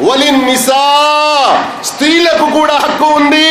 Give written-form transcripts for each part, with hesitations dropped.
వలిన్నిసా స్త్రీలకు కూడా హక్కు ఉంది,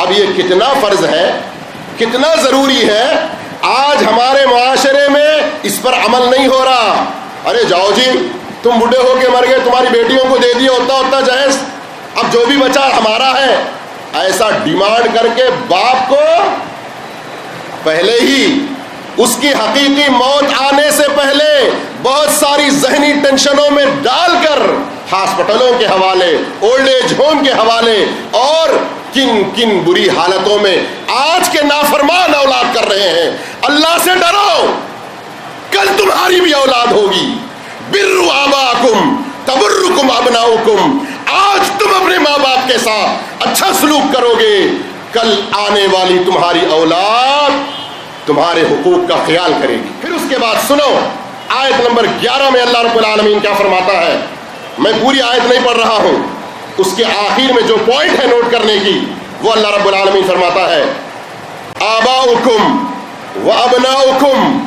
اب یہ کتنا فرض ہے، کتنا ضروری ہے، آج ہمارے معاشرے میں اس پر عمل نہیں ہو رہا۔ ارے جاؤ جی، تم بوڑھے ہو کے مر گئے، تمہاری بیٹیوں کو دے دیا ہوتا جہیز، اب جو بھی بچا ہمارا ہے، ایسا ڈیمانڈ کر کے باپ کو پہلے ہی اس کی حقیقی موت آنے سے پہلے بہت ساری ذہنی ٹینشنوں میں ڈال کر ہاسپٹلوں کے حوالے، اولڈ ایج ہوم کے حوالے اور کن کن بری حالتوں میں آج کے نافرمان اولاد کر رہے ہیں۔ اللہ سے ڈرو، کل تمہاری بھی اولاد ہوگی۔ بروا آباءکم تبرکم ابناؤکم، آج تم اپنے ماں باپ کے ساتھ اچھا سلوک کرو گے، کل آنے والی تمہاری اولاد تمہارے حقوق کا خیال کرے گی۔ پھر اس کے بعد سنو آیت نمبر 11 میں اللہ رب العالمین کیا فرماتا ہے۔ میں پوری آیت نہیں پڑھ رہا ہوں، اس کے آخر میں جو پوائنٹ ہے نوٹ کرنے کی، وہ اللہ رب العالمین فرماتا ہے آباؤکم و ابناؤکم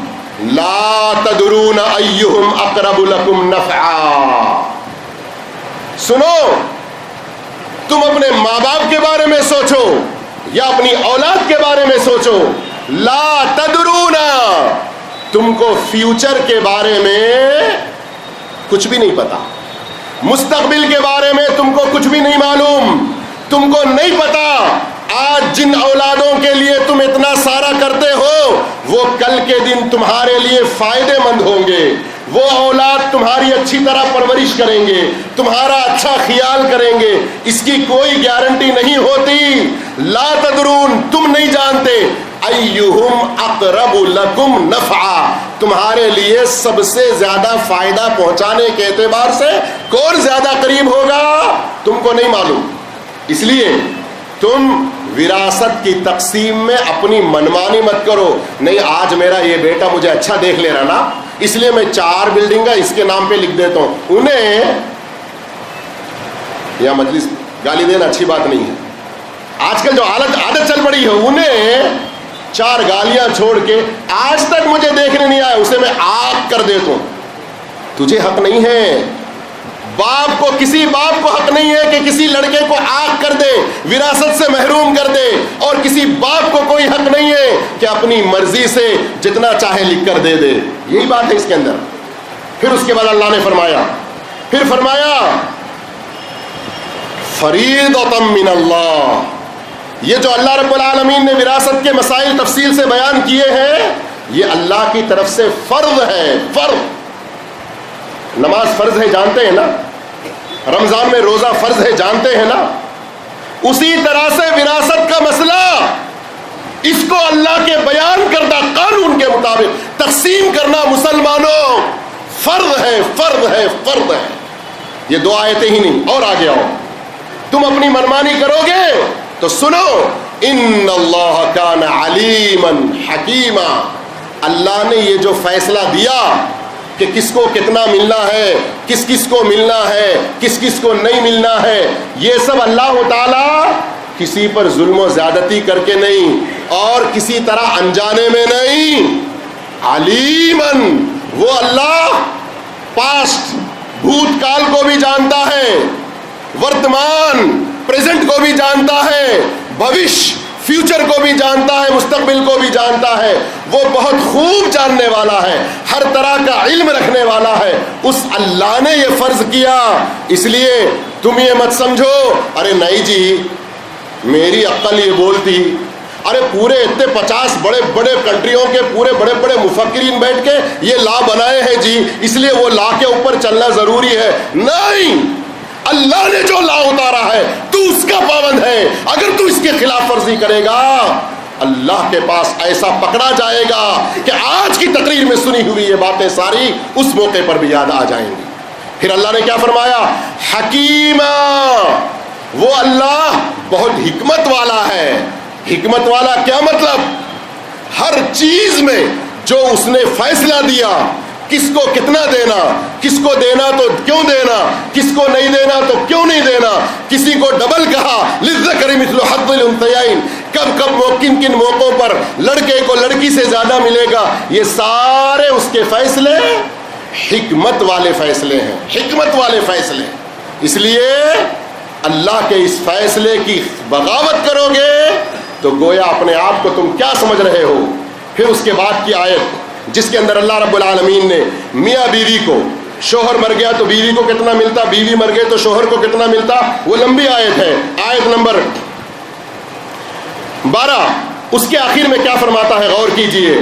لا تدرون ایہم اقرب لکم نفعا۔ سنو، تم اپنے ماں باپ کے بارے میں سوچو یا اپنی اولاد کے بارے میں سوچو، لا تدرون، تم کو فیوچر کے بارے میں کچھ بھی نہیں پتا، مستقبل کے بارے میں تم کو کچھ بھی نہیں معلوم، تم کو نہیں پتا آج جن اولادوں کے لیے تم اتنا سارا کرتے ہو وہ کل کے دن تمہارے لیے فائدے مند ہوں گے، وہ اولاد تمہاری اچھی طرح پرورش کریں گے، تمہارا اچھا خیال کریں گے، اس کی کوئی گارنٹی نہیں ہوتی۔ لا تدرون، تم نہیں جانتے، ایہم اقرب لکم نفعا، تمہارے لیے سب سے زیادہ فائدہ پہنچانے کے اعتبار سے کون زیادہ قریب ہوگا تم کو نہیں معلوم۔ اس لیے تم وراثت کی تقسیم میں اپنی منمانی مت کرو، نہیں آج میرا یہ بیٹا مجھے اچھا دیکھ لے رہا نا، اس لیے میں 4 بلڈنگیں اس کے نام پہ لکھ دیتا ہوں۔ انہیں یا مجلس گالی دینا اچھی بات نہیں ہے، آج کل جو عادت چل پڑی ہے، انہیں 4 گالیاں چھوڑ کے آج تک مجھے دیکھنے نہیں آیا، اسے میں آگ کر دیتا ہوں۔ تجھے حق نہیں ہے، باپ کو، کسی باپ کو حق نہیں ہے کہ کسی لڑکے کو آگ کر دے، وراثت سے محروم کر دے، اور کسی باپ کو کوئی حق نہیں ہے کہ اپنی مرضی سے جتنا چاہے لکھ کر دے دے۔ یہی بات ہے اس کے اندر۔ پھر اس کے بعد اللہ نے فرمایا فریضۃ من اللہ، یہ جو اللہ رب العالمین نے وراثت کے مسائل تفصیل سے بیان کیے ہیں، یہ اللہ کی طرف سے فرض ہے۔ فرض، نماز فرض ہے جانتے ہیں نا، رمضان میں روزہ فرض ہے جانتے ہیں نا، اسی طرح سے وراثت کا مسئلہ اس کو اللہ کے بیان کردہ قانون کے مطابق تقسیم کرنا مسلمانوں فرض ہے، فرض ہے، فرض ہے۔ یہ 2 آیتیں ہی نہیں، اور آگے آؤ، تم اپنی منمانی کرو گے تو سنو، ان اللہ کان علیما حکیما، اللہ نے یہ جو فیصلہ دیا کہ کس کو کتنا ملنا ہے، کس کس کو ملنا ہے، کس کس کو نہیں ملنا ہے، یہ سب اللہ تعالیٰ کسی پر ظلم و زیادتی کر کے نہیں اور کسی طرح انجانے میں نہیں، علیمن، وہ اللہ پاسٹ بھوت کال کو بھی جانتا ہے، ورتمان پریزنٹ کو بھی جانتا ہے، بھوش فیوچر کو بھی جانتا ہے، مستقبل کو بھی جانتا ہے، وہ بہت خوب جاننے والا ہے، ہر طرح کا علم رکھنے والا ہے۔ اس اللہ نے یہ فرض کیا، اس لیے تم یہ مت سمجھو ارے نہیں جی میری عقل یہ بولتی، ارے پورے اتنے 50 بڑے بڑے کنٹریوں کے پورے بڑے بڑے مفکرین بیٹھ کے یہ لا بنائے ہیں جی، اس لیے وہ لا کے اوپر چلنا ضروری ہے۔ نہیں، اللہ نے جو لا اتارا ہے تو اس کا پابند ہے، اگر تو اس کے خلاف ورزی کرے گا اللہ کے پاس ایسا پکڑا جائے گا کہ آج کی تقریر میں سنی ہوئی یہ باتیں ساری اس موقع پر بھی یاد آ جائیں گی۔ پھر اللہ نے کیا فرمایا، حکیمہ، وہ اللہ بہت حکمت والا ہے۔ حکمت والا کیا مطلب؟ ہر چیز میں جو اس نے فیصلہ دیا، کس کو کتنا دینا، کس کو دینا تو کیوں دینا، کس کو نہیں دینا تو کیوں نہیں دینا، کسی کو ڈبل کہا للذکر مثل حظ الانثیین، کب کب کن کن موقعوں پر لڑکے کو لڑکی سے زیادہ ملے گا، یہ سارے اس کے فیصلے حکمت والے فیصلے ہیں، حکمت والے فیصلے۔ اس لیے اللہ کے اس فیصلے کی بغاوت کرو گے تو گویا اپنے آپ کو تم کیا سمجھ رہے ہو. پھر اس کے بعد کی آیت جس کے اندر اللہ رب العالمین نے میاں بیوی کو، شوہر مر گیا تو بیوی کو کتنا ملتا، بیوی مر گئے تو شوہر کو کتنا ملتا، وہ لمبی آیت ہے، آیت نمبر 12. اس کے آخر میں کیا فرماتا ہے غور کیجئے،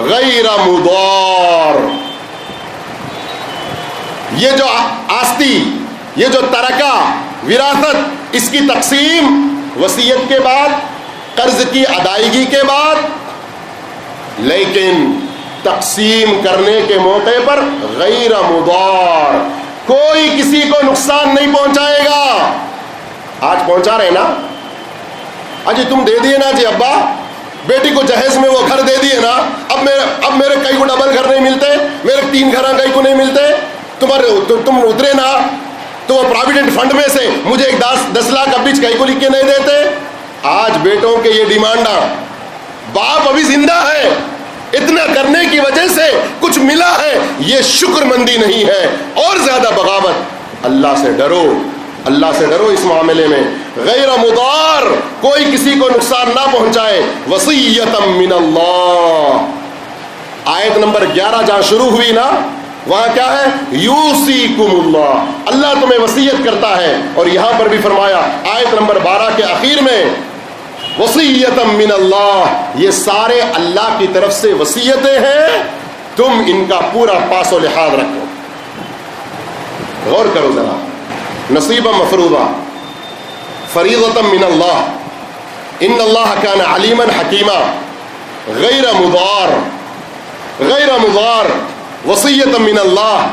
غیر مضار. یہ جو آستی، یہ جو ترکہ وراثت، اس کی تقسیم وصیت کے بعد، قرض کی ادائیگی کے بعد، لیکن تقسیم کرنے کے موقع پر غیر مضار، کوئی کسی کو نقصان نہیں پہنچائے گا. آج پہنچا رہے نا، اجی تم دے دیے نا جی ابا بیٹی کو جہیز میں وہ گھر دے دیے نا، اب میرے کئی کو ڈبل گھر نہیں ملتے، میرے 3 گھر کئی کو نہیں ملتے، تم اترے نا تو وہ پراویڈنٹ فنڈ میں سے مجھے ایک 10 لاکھ اب کئی کو لکھ کے نہیں دیتے. آج بیٹوں کے یہ ڈیمانڈاں، باپ ابھی زندہ ہے، اتنا کرنے کی وجہ سے کچھ ملا ہے، یہ شکر مندی نہیں ہے، اور زیادہ بغاوت. اللہ سے ڈرو، اللہ سے ڈرو اس معاملے میں. غیر مضار، کوئی کسی کو نقصان نہ پہنچائے. وصیۃ من اللہ. آیت نمبر 11 جہاں شروع ہوئی نا، وہاں کیا ہے، یوصیکم اللہ، اللہ تمہیں وصیت کرتا ہے. اور یہاں پر بھی فرمایا آیت نمبر 12 کے اخیر میں، وصیۃ من اللہ، یہ سارے اللہ کی طرف سے وصیتیں ہیں، تم ان کا پورا پاس و لحاظ رکھو. غور کرو ذرا، نصیبا مفروضہ، فریضۃ من اللہ، ان اللہ کان علیما حکیما، غیر مضار، غیر مضار، وصیۃ من اللہ.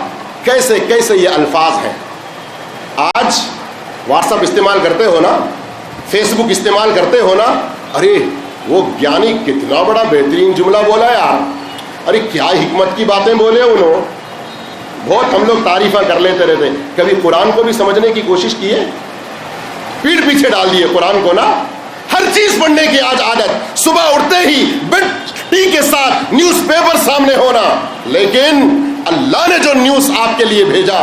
کیسے کیسے یہ الفاظ ہیں. آج واٹس ایپ استعمال کرتے ہو نا، فیس بک استعمال کرتے ہو نا، ارے وہ گیانی کتنا بڑا بہترین جملہ بولا یار، ارے کیا حکمت کی باتیں بولے انہوں. بہت ہم لوگ تعریفیں کر لیتے رہتے. کبھی قرآن کو بھی سمجھنے کی کوشش کیے؟ پیٹھ پیچھے ڈال دیے قرآن کو نا. ہر چیز پڑھنے کی آج عادت، صبح اٹھتے ہی بیڈ ٹی کے ساتھ نیوز پیپر سامنے ہونا. لیکن اللہ نے جو نیوز آپ کے لیے بھیجا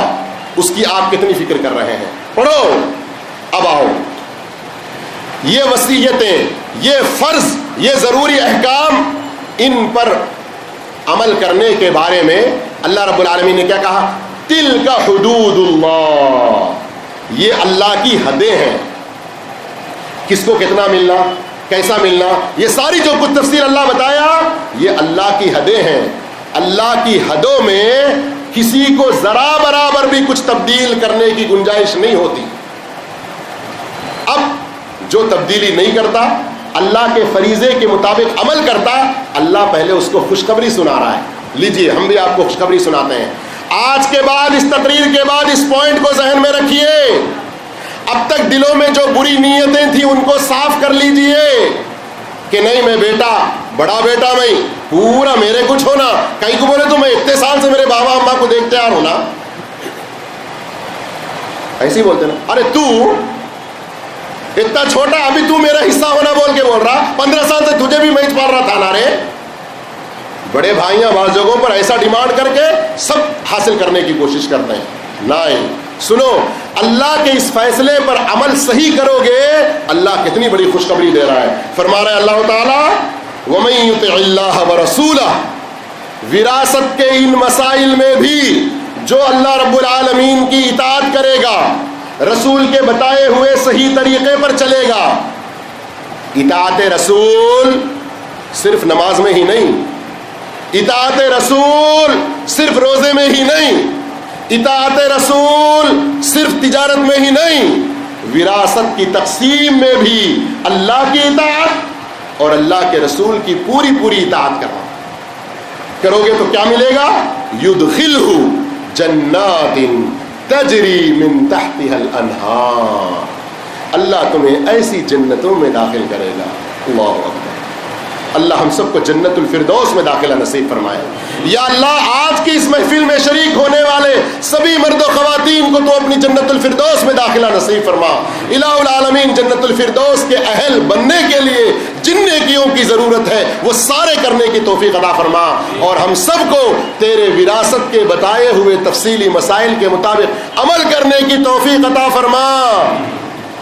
اس کی آپ کتنی فکر کر رہے ہیں؟ پڑھو. اب آؤ، یہ وصیتیں، یہ فرض، یہ ضروری احکام، ان پر عمل کرنے کے بارے میں اللہ رب العالمین نے کیا کہا؟ تلک حدود اللہ، یہ اللہ کی حدیں ہیں. کس کو کتنا ملنا، کیسا ملنا، یہ ساری جو کچھ تفصیل اللہ بتایا، یہ اللہ کی حدیں ہیں. اللہ کی حدوں میں کسی کو ذرا برابر بھی کچھ تبدیل کرنے کی گنجائش نہیں ہوتی. اب جو تبدیلی نہیں کرتا، اللہ کے فریضے کے مطابق عمل کرتا، اللہ پہلے اس کو خوشخبری سنا رہا ہے. لیجئے ہم بھی آپ کو خوشخبری سناتے ہیں. آج کے بعد، اس تقریر کے بعد اس پوائنٹ کو ذہن میں رکھیے. اب تک دلوں میں جو بری نیتیں تھیں ان کو صاف کر لیجئے کہ نہیں میں بیٹا، بڑا بیٹا میں پورا میرے کچھ ہونا. کئی کو بولے تو میں اتنے سال سے میرے بابا اماں کو دیکھتے آ رہا ہوں نا، ایسے ہی بولتے نا. ارے تو اتنا چھوٹا، ابھی تو میرا حصہ ہونا بول کے بول رہا، 15 سال سے تجھے بھی میں پال رہا تھا نا. رے بڑے بھائیاں بعض جگہوں پر ایسا ڈیمانڈ کر کے سب حاصل کرنے کی کوشش کرتے ہیں. نہیں، سنو، اللہ کے اس فیصلے پر عمل صحیح کرو گے، اللہ کتنی بڑی خوشخبری دے رہا ہے. فرما رہا ہے اللہ تعالیٰ، وَمَن يُطِعِ اللَّهَ وَرَسُولَهُ، وراثت کے ان مسائل میں بھی جو اللہ رب العالمین کی اطاعت کرے گا، رسول کے بتائے ہوئے صحیح طریقے پر چلے گا. اطاعت رسول صرف نماز میں ہی نہیں، اطاعت رسول صرف روزے میں ہی نہیں، اطاعت رسول صرف تجارت میں ہی نہیں، وراثت کی تقسیم میں بھی اللہ کی اطاعت اور اللہ کے رسول کی پوری پوری اطاعت کرو گے تو کیا ملے گا؟ یدخلہ جنات تجری من تحتها الانہار، اللہ تمہیں ایسی جنتوں میں داخل کرے گا. اللہ اکبر. اللہ ہم سب کو جنت الفردوس میں داخلہ نصیب فرمائے. یا اللہ آج کی اس محفل میں شریک ہونے والے سبھی مرد و خواتین کو تو اپنی جنت الفردوس میں داخلہ نصیب فرما. الہ العالمین جنت الفردوس کے اہل بننے کے لیے جن نیکیوں کی ضرورت ہے وہ سارے کرنے کی توفیق عطا فرما، اور ہم سب کو تیرے وراثت کے بتائے ہوئے تفصیلی مسائل کے مطابق عمل کرنے کی توفیق عطا فرما.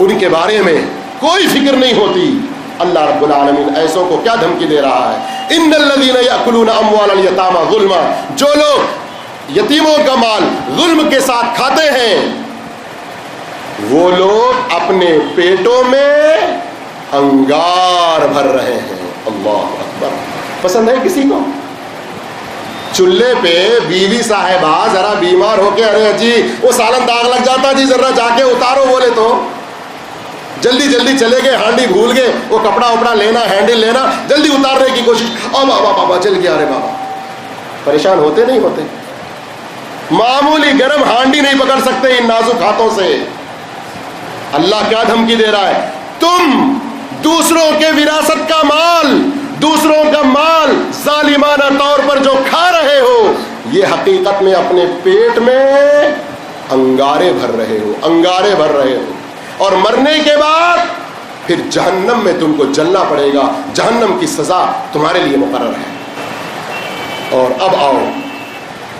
ان کے بارے میں کوئی فکر نہیں ہوتی. اللہ رب العالمین ایسوں کو کیا دھمکی دے رہا ہے؟ ان الذین یاکلون اموال الیتامی ظلما، جو لوگ یتیموں کا مال ظلم کے ساتھ کھاتے ہیں وہ لوگ اپنے پیٹوں میں انگار بھر رہے ہیں. اللہ اکبر. پسند ہے کسی کو؟ چولہے پہ بیوی صاحبہ ذرا بیمار ہو کے ارے جی وہ سالن داغ لگ جاتا جی ذرا جا کے اتارو بولے تو جلدی جلدی چلے گئے، ہانڈی بھول گئے، وہ کپڑا وپڑا لینا ہینڈل لینا جلدی اتارنے کی کوشش، بابا بابا چل گیا، ارے بابا. پریشان ہوتے نہیں ہوتے؟ معمولی گرم ہانڈی نہیں پکڑ سکتے ان نازک ہاتھوں سے. اللہ کیا دھمکی دے رہا ہے؟ تم دوسروں کے وراثت کا مال، دوسروں کا مال ظالمانہ طور پر جو کھا رہے ہو، یہ حقیقت میں اپنے پیٹ میں انگارے بھر رہے ہو، انگارے بھر رہے ہو. اور مرنے کے بعد پھر جہنم میں تم کو جلنا پڑے گا. جہنم کی سزا تمہارے لیے مقرر ہے. اور اب آؤ،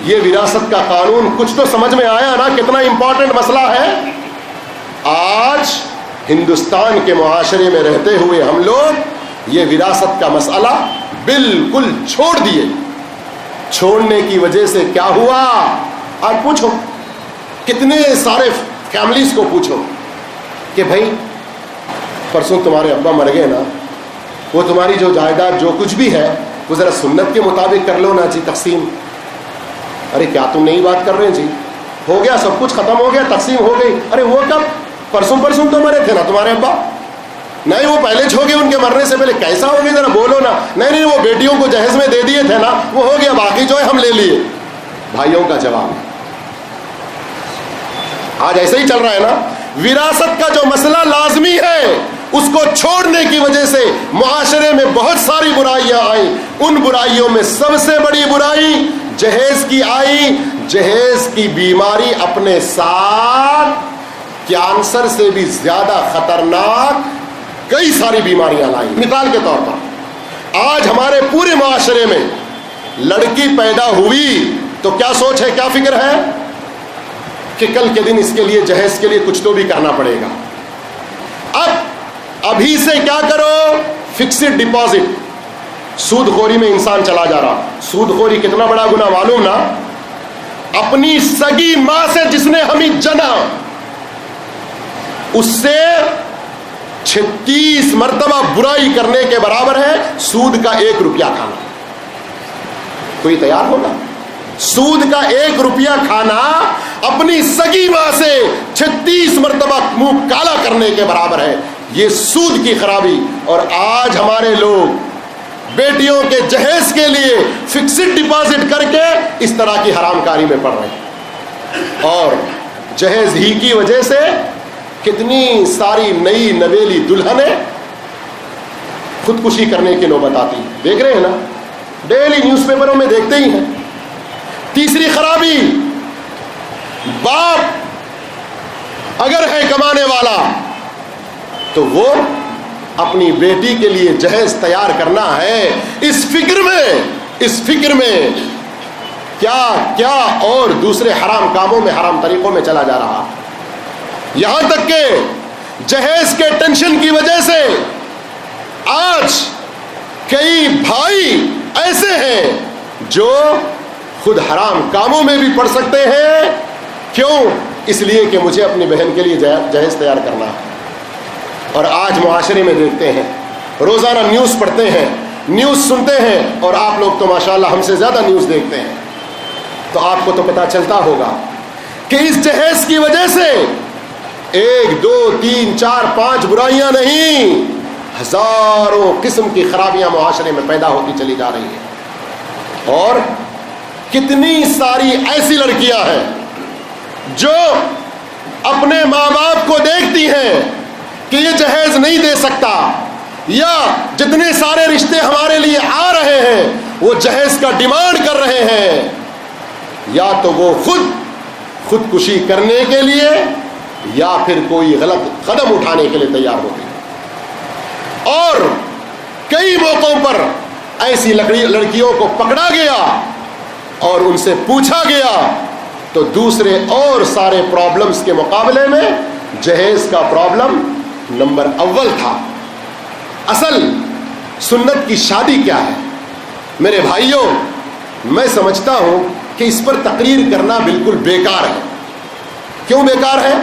یہ وراثت کا قانون کچھ تو سمجھ میں آیا نا کتنا امپورٹنٹ مسئلہ ہے؟ آج ہندوستان کے معاشرے میں رہتے ہوئے ہم لوگ یہ وراثت کا مسئلہ بالکل چھوڑ دیے. چھوڑنے کی وجہ سے کیا ہوا؟ آج پوچھو کتنے سارے فیملیز کو پوچھو کہ بھائی پرسوں تمہارے ابا مر گئے نا، وہ تمہاری جو جائیداد جو کچھ بھی ہے وہ ذرا سنت کے مطابق کر لو نا جی تقسیم. ارے کیا تم نئی بات کر رہے ہیں جی؟ ہو گیا سب کچھ ختم ہو گیا، تقسیم ہو گئی. ارے وہ کب؟ پرسوں تو مرے تھے نا تمہارے ابا. نہیں وہ پہلے چھو گئے، ان کے مرنے سے پہلے. کیسا ہو گیا ذرا بولو نا. نہیں وہ بیٹیوں کو جہیز میں دے دیے تھے نا، وہ ہو گیا، باقی جو ہے ہم لے لیے. بھائیوں کا جواب آج ایسے ہی چل رہا ہے نا. وراثت کا جو مسئلہ لازمی ہے اس کو چھوڑنے کی وجہ سے معاشرے میں بہت ساری برائیاں آئیں. ان برائیوں میں سب سے بڑی برائی جہیز کی آئی. جہیز کی بیماری اپنے ساتھ کینسر سے بھی زیادہ خطرناک کئی ساری بیماریاں لائیں. مثال کے طور پر آج ہمارے پورے معاشرے میں لڑکی پیدا ہوئی تو کیا سوچ ہے، کیا فکر ہے کہ کل کے دن اس کے لیے جہیز کے لیے کچھ تو بھی کرنا پڑے گا. ابھی سے کیا کرو؟ Fixed deposit. سود خوری میں انسان چلا جا رہا. سود خوری کتنا بڑا گناہ معلوم نا؟ اپنی سگی ماں سے جس نے ہمیں جنا اس سے 36 مرتبہ برائی کرنے کے برابر ہے سود کا 1 روپیہ کھانا. کوئی تیار ہوگا؟ سود کا 1 روپیہ کھانا اپنی سگی ماں سے 36 مرتبہ منہ کالا کرنے کے برابر ہے. یہ سود کی خرابی. اور آج ہمارے لوگ بیٹیوں کے جہیز کے لیے فکسڈ ڈپازٹ کر کے اس طرح کی حرام کاری میں پڑ رہے ہیں. اور جہیز ہی کی وجہ سے کتنی ساری نئی نویلی دلہنیں خودکشی کرنے کی نوبت آتی. دیکھ رہے ہیں نا، ڈیلی نیوز پیپروں میں دیکھتے ہی ہیں. تیسری خرابی، باپ اگر ہے کمانے والا تو وہ اپنی بیٹی کے لیے جہیز تیار کرنا ہے اس فکر میں کیا کیا اور دوسرے حرام کاموں میں، حرام طریقوں میں چلا جا رہا. یہاں تک کہ جہیز کے ٹینشن کی وجہ سے آج کئی بھائی ایسے ہیں جو خود حرام کاموں میں بھی پڑ سکتے ہیں. کیوں؟ اس لیے کہ مجھے اپنی بہن کے لیے جہیز تیار کرنا ہے. اور آج معاشرے میں دیکھتے ہیں، روزانہ نیوز پڑھتے ہیں، نیوز سنتے ہیں، اور آپ لوگ تو ماشاءاللہ ہم سے زیادہ نیوز دیکھتے ہیں، تو آپ کو تو پتہ چلتا ہوگا کہ اس جہیز کی وجہ سے 1 2 3 4 5 برائیاں نہیں، ہزاروں قسم کی خرابیاں معاشرے میں پیدا ہوتی چلی جا رہی ہیں. اور کتنی ساری ایسی لڑکیاں ہیں جو اپنے ماں باپ کو دیکھتی ہیں کہ یہ جہیز نہیں دے سکتا، یا جتنے سارے رشتے ہمارے لیے آ رہے ہیں وہ جہیز کا ڈیمانڈ کر رہے ہیں، یا تو وہ خودکشی کرنے کے لیے یا پھر کوئی غلط قدم اٹھانے کے لیے تیار ہوتی ہے. اور کئی موقعوں پر ایسی لڑکیوں کو پکڑا گیا اور ان سے پوچھا گیا تو دوسرے اور سارے پرابلمز کے مقابلے میں جہیز کا پرابلم نمبر اول تھا. اصل سنت کی شادی کیا ہے میرے بھائیوں؟ میں سمجھتا ہوں کہ اس پر تقریر کرنا بالکل بیکار ہے. کیوں بیکار ہے؟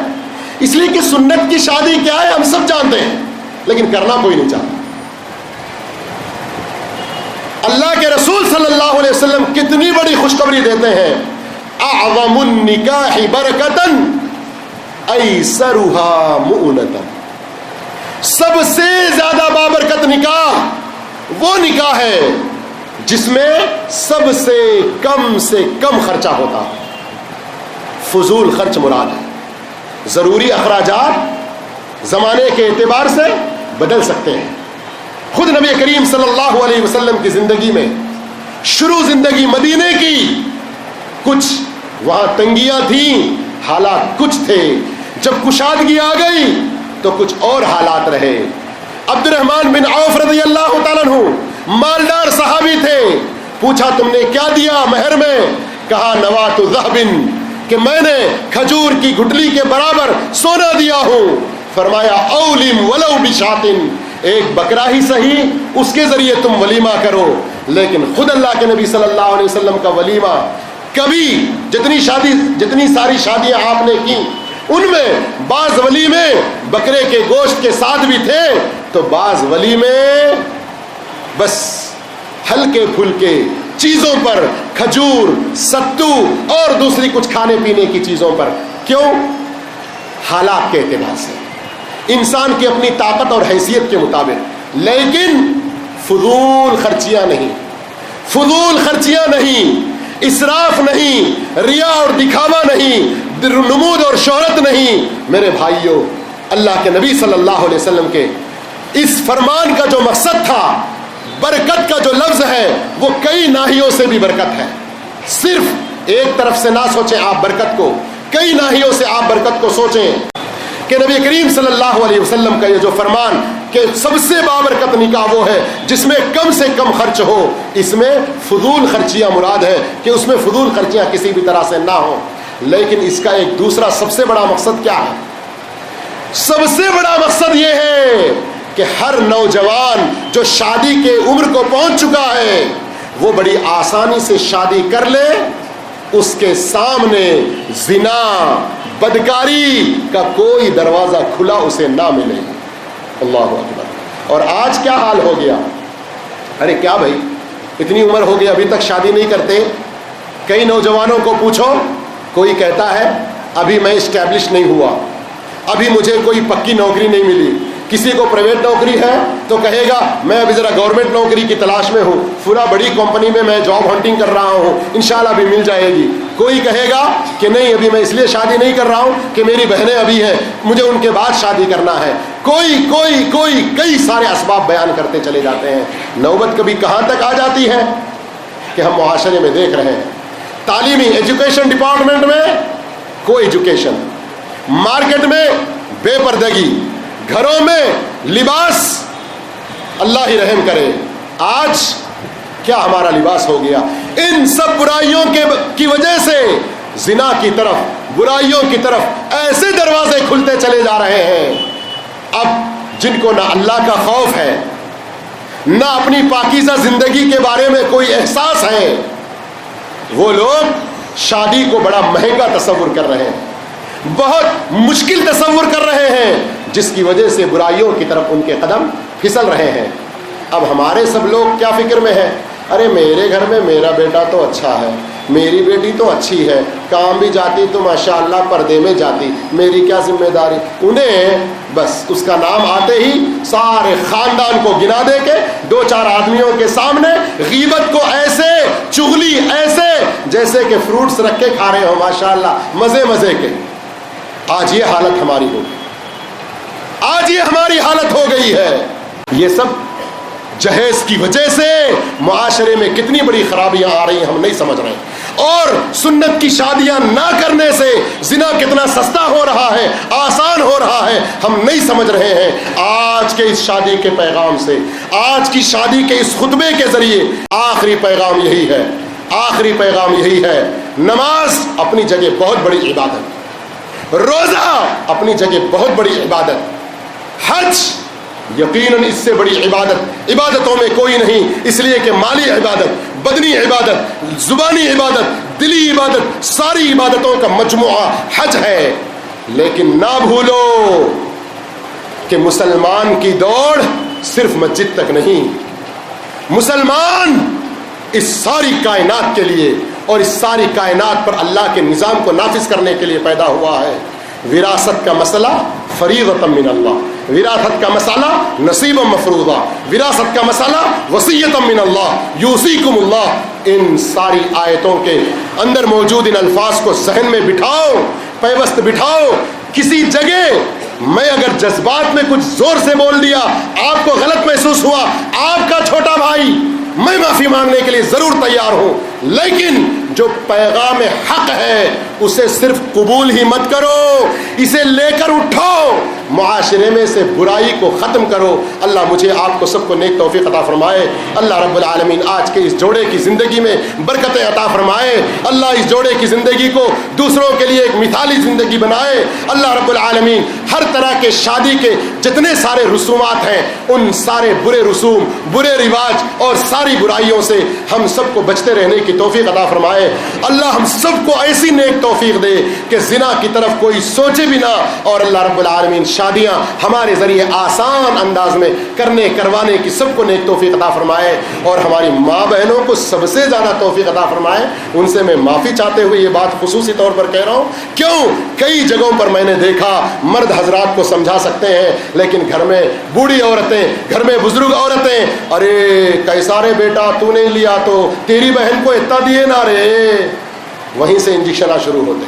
اس لیے کہ سنت کی شادی کیا ہے ہم سب جانتے ہیں, لیکن کرنا کوئی نہیں چاہتا. اللہ کے رسول صلی اللہ علیہ وسلم کتنی بڑی خوشخبری دیتے ہیں, اعظم النکاح برکتاً ایسرها مؤنۃ. سب سے زیادہ بابرکت نکاح وہ نکاح ہے جس میں سب سے کم خرچہ ہوتا ہے. فضول خرچ مراد ہے. ضروری اخراجات زمانے کے اعتبار سے بدل سکتے ہیں. خود نبی کریم صلی اللہ علیہ وسلم کی زندگی میں, شروع زندگی مدینے کی, کچھ وہاں تنگیاں تھیں, حالات کچھ تھے. جب کشادگی آ گئی تو کچھ اور حالات رہے. عبد الرحمن بن عوف رضی اللہ تعالیٰ عنہ مالدار صحابی تھے. پوچھا تم نے کیا دیا مہر میں؟ کہا نوات ذہب, کہ میں نے کھجور کی گٹلی کے برابر سونا دیا ہوں. فرمایا اولم ولو بشاۃ, ایک بکرا ہی صحیح, اس کے ذریعے تم ولیمہ کرو. لیکن خود اللہ کے نبی صلی اللہ علیہ وسلم کا ولیمہ کبھی, جتنی ساری شادیاں آپ نے کی ان میں بعض ولیمے بکرے کے گوشت کے ساتھ بھی تھے, تو بعض ولیمے بس ہلکے پھلکے چیزوں پر, کھجور, ستو اور دوسری کچھ کھانے پینے کی چیزوں پر. کیوں؟ حالات کے اعتبار سے, انسان کی اپنی طاقت اور حیثیت کے مطابق. لیکن فضول خرچیاں نہیں, اسراف نہیں, ریا اور دکھاوا نہیں, نمود اور شہرت نہیں. میرے بھائیوں, اللہ کے نبی صلی اللہ علیہ وسلم کے اس فرمان کا جو مقصد تھا, برکت کا جو لفظ ہے وہ کئی ناحیوں سے بھی برکت ہے. صرف ایک طرف سے نہ سوچیں آپ برکت کو, کئی ناحیوں سے آپ برکت کو سوچیں کہ نبی کریم صلی اللہ علیہ وسلم کا یہ جو فرمان کہ سب سے بابرکت نکاح وہ ہے جس میں کم سے کم خرچ ہو, اس میں فضول خرچیاں مراد ہے کہ اس میں فضول خرچیاں کسی بھی طرح سے نہ ہوں. لیکن اس کا ایک دوسرا سب سے بڑا مقصد کیا ہے؟ سب سے بڑا مقصد یہ ہے کہ ہر نوجوان جو شادی کے عمر کو پہنچ چکا ہے وہ بڑی آسانی سے شادی کر لے, اس کے سامنے زنا, بدکاری کا کوئی دروازہ کھلا اسے نہ ملے. اللہ اکبر. اور آج کیا حال ہو گیا؟ ارے کیا بھائی, اتنی عمر ہو گئی ابھی تک شادی نہیں کرتے. کئی نوجوانوں کو پوچھو, کوئی کہتا ہے ابھی میں اسٹیبلش نہیں ہوا, ابھی مجھے کوئی پکی نوکری نہیں ملی. کسی کو پرائیویٹ نوکری ہے تو کہے گا میں ابھی ذرا گورنمنٹ نوکری کی تلاش میں ہوں, پورا بڑی کمپنی میں میں جاب ہنٹنگ کر رہا ہوں, انشاءاللہ ابھی مل جائے گی. کوئی کہے گا کہ نہیں ابھی میں اس لیے شادی نہیں کر رہا ہوں کہ میری بہنیں ابھی ہیں, مجھے ان کے بعد شادی کرنا ہے. کوئی کئی سارے اسباب بیان کرتے چلے جاتے ہیں. نوبت کبھی کہاں تک آ جاتی ہے کہ ہم معاشرے میں دیکھ رہے ہیں, تعلیمی ایجوکیشن ڈپارٹمنٹ میں کوئی ایجوکیشن, مارکیٹ میں بے پردگی, گھروں میں لباس, اللہ ہی رحم کرے. آج کیا ہمارا لباس ہو گیا؟ ان سب برائیوں کی وجہ سے زنا کی طرف, برائیوں کی طرف ایسے دروازے کھلتے چلے جا رہے ہیں. اب جن کو نہ اللہ کا خوف ہے, نہ اپنی پاکیزہ زندگی کے بارے میں کوئی احساس ہے, وہ لوگ شادی کو بڑا مہنگا تصور کر رہے ہیں, بہت مشکل تصور کر رہے ہیں, جس کی وجہ سے برائیوں کی طرف ان کے قدم پھسل رہے ہیں. اب ہمارے سب لوگ کیا فکر میں ہیں؟ ارے میرے گھر میں میرا بیٹا تو اچھا ہے, میری بیٹی تو اچھی ہے, کام بھی جاتی تو ماشاءاللہ پردے میں جاتی, میری کیا ذمہ داری. انہیں بس اس کا نام آتے ہی سارے خاندان کو گنا دے کے دو چار آدمیوں کے سامنے غیبت کو ایسے, چغلی ایسے جیسے کہ فروٹس رکھ کے کھا رہے ہو ماشاءاللہ مزے کے. آج یہ حالت ہماری ہوگی, آج یہ ہماری حالت ہو گئی ہے. یہ سب جہیز کی وجہ سے معاشرے میں کتنی بڑی خرابیاں آ رہی ہیں ہم نہیں سمجھ رہے. اور سنت کی شادیاں نہ کرنے سے زنا کتنا سستا ہو رہا ہے, آسان ہو رہا ہے, ہم نہیں سمجھ رہے ہیں. آج کے اس شادی کے پیغام سے, آج کی شادی کے اس خطبے کے ذریعے آخری پیغام یہی ہے, نماز اپنی جگہ بہت بڑی عبادت, روزہ اپنی جگہ بہت بڑی عبادت, حج یقیناً اس سے بڑی عبادتوں میں کوئی نہیں, اس لیے کہ مالی عبادت, بدنی عبادت, زبانی عبادت, دلی عبادت, ساری عبادتوں کا مجموعہ حج ہے. لیکن نہ بھولو کہ مسلمان کی دوڑ صرف مسجد تک نہیں, مسلمان اس ساری کائنات کے لیے اور اس ساری کائنات پر اللہ کے نظام کو نافذ کرنے کے لیے پیدا ہوا ہے. وراثت کا مسئلہ فریضۃ من اللہ, وراثت کا مسئلہ نصیب مفروضہ, وراثت کا مسئلہ وصیۃ من اللہ یوصیکم اللہ. ان ساری آیتوں کے اندر موجود ان الفاظ کو ذہن میں بٹھاؤ, پیوست بٹھاؤ. کسی جگہ میں اگر جذبات میں کچھ زور سے بول دیا, آپ کو غلط محسوس ہوا, آپ کا چھوٹا بھائی, میں معافی مانگنے کے لیے ضرور تیار ہوں, لیکن جو پیغام حق ہے اسے صرف قبول ہی مت کرو, اسے لے کر اٹھو, معاشرے میں سے برائی کو ختم کرو. اللہ مجھے آپ کو سب کو نیک توفیق عطا فرمائے. اللہ رب العالمین آج کے اس جوڑے کی زندگی میں برکتیں عطا فرمائے. اللہ اس جوڑے کی زندگی کو دوسروں کے لیے ایک مثالی زندگی بنائے. اللہ رب العالمین ہر طرح کے شادی کے جتنے سارے رسومات ہیں ان سارے برے رسوم, برے رواج اور ساری برائیوں سے ہم سب کو بچتے رہنے کی توفیق عطا فرمائے. اللہ ہم سب کو ایسی نیک توفیق دے کہ زنا کی طرف کوئی سوچے بھی نہ, اور اللہ رب العالمین شادیاں ہمارے ذریعے آسان انداز میں کروانے کی سب کو نیک توفیق عطا فرمائے. اور ہماری ماں بہنوں کو سب سے زیادہ توفیق عطا فرمائے. ان سے میں معافی چاہتے ہوئے یہ بات خصوصی طور پر کہہ رہا ہوں, کیوں کئی جگہوں پر میں نے دیکھا مرد حضرات کو سمجھا سکتے ہیں, لیکن گھر میں بوڑھی عورتیں, گھر میں بزرگ عورتیں, ارے کیسا رے بیٹا تو نہیں لیا تو تیری بہن کو اتنا دیے نہ رے, وہیں سے انجیکشن شروع ہوتے.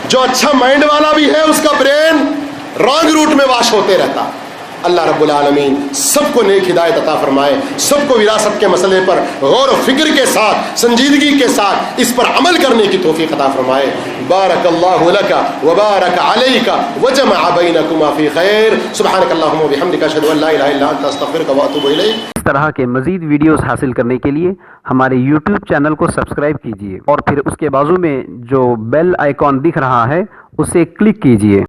جو اچھا مائنڈ والا بھی ہے اس کا برین رانگ روٹ میں واش ہوتے رہتا. اللہ رب العالمین سب کو نیک ہدایت عطا فرمائے, سب کو وراثت کے مسئلے پر غور و فکر کے ساتھ, سنجیدگی کے ساتھ اس پر عمل کرنے کی توفیق عطا فرمائے. بارک اللہ لک وبارک علیک وجمع بینکما فی خیر. سبحانک اللہم وبحمدک اشہد ان لا الہ الا انت استغفرک واتوب الیک. اس طرح کے مزید ویڈیوز حاصل کرنے کے لیے ہمارے YouTube چینل کو سبسکرائب کیجئے اور پھر اس کے بازو میں جو بیل آئیکن دکھ رہا ہے اسے کلک کیجئے.